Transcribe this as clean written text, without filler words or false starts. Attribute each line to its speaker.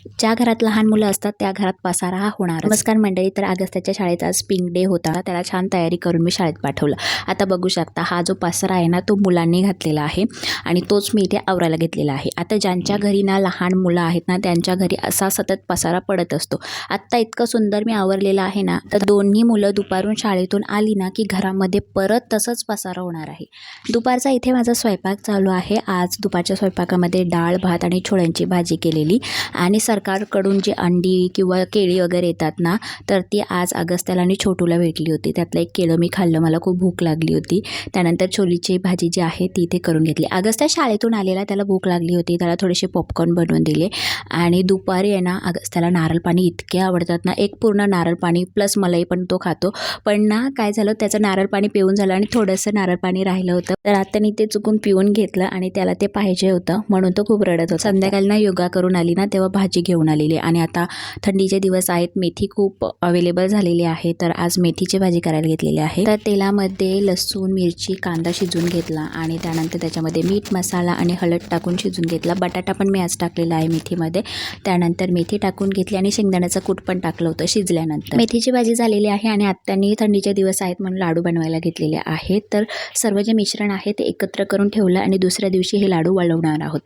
Speaker 1: ज्या घरात लहान मुलं असतात त्या घरात पसारा हा होणार। नमस्कार मंडळी, तर अगस्त्याच्या शाळेत आज पिंक डे होता, त्याला छान तयारी करून मी शाळेत पाठवलं। आता बघू शकता हा जो पसारा आहे ना तो मुलांनी घातलेला आहे आणि तोच मी इथे आवरायला घेतलेला आहे। आता ज्यांच्या घरी ना लहान मुलं आहेत ना त्यांच्या घरी असा सतत पसारा पडत असतो। आत्ता इतकं सुंदर मी आवरलेलं आहे ना, तर दोन्ही मुलं दुपारून शाळेतून आली ना की घरामध्ये परत तसंच पसारा होणार आहे। दुपारचा इथे माझा स्वयंपाक चालू आहे। आज दुपारच्या स्वयंपाकामध्ये डाळ भात आणि छोळ्यांची भाजी केलेली आणि सरकारकडून जी अंडी किंवा केळी वगैरे येतात ना, तर ती आज अगस्त्याला आणि छोटूला भेटली होती। त्यातलं एक केळं मी खाल्लं, मला खूप भूक लागली होती। त्यानंतर छोलीची भाजी जी आहे ती इथे करून घेतली। अगस्त्या शाळेतून आलेला, त्याला भूक लागली होती, त्याला थोडेसे पॉपकॉर्न बनवून दिले आणि दुपारी आहे ना अगस्त्याला नारळ पाणी इतके आवडतात ना, एक पूर्ण नारळ पाणी प्लस मलाई पण तो खातो। पण ना काय झालं, त्याचं नारळ पाणी पिऊन झालं आणि थोडंसं नारळ पाणी राहिलं होतं, तर आत्याने ते चुकून पिऊन घेतलं आणि त्याला ते पाहिजे होतं म्हणून तो खूप रडत होता। संध्याकाळी ना योगा करून आली ना तेव्हा भाजी घेऊन आलेली आणि आता थंडीचे दिवस आहेत, मेथी खूप अवेलेबल झालेली आहे, तर आज मेथीची भाजी करायला घेतलेली आहे। तर तेलामध्ये लसूण मिरची कांदा शिजून घेतला आणि त्यानंतर त्याच्यामध्ये मीठ मसाला आणि हळद टाकून शिजून घेतला। बटाटा पण मी आज टाकलेला आहे मेथीमध्ये। त्यानंतर मेथी टाकून घेतली आणि शेंगदाण्याचं कूट पण टाकलं होतं शिजल्यानंतर। मेथीची भाजी झालेली आहे आणि आत्यानी थंडीचे दिवस आहेत म्हणून लाडू बनवायला घेतलेले आहेत। तर सर्व जे मिश्रण आहे ते एकत्र करून ठेवलं आणि दुसऱ्या दिवशी हे लाडू वळवणार आहोत।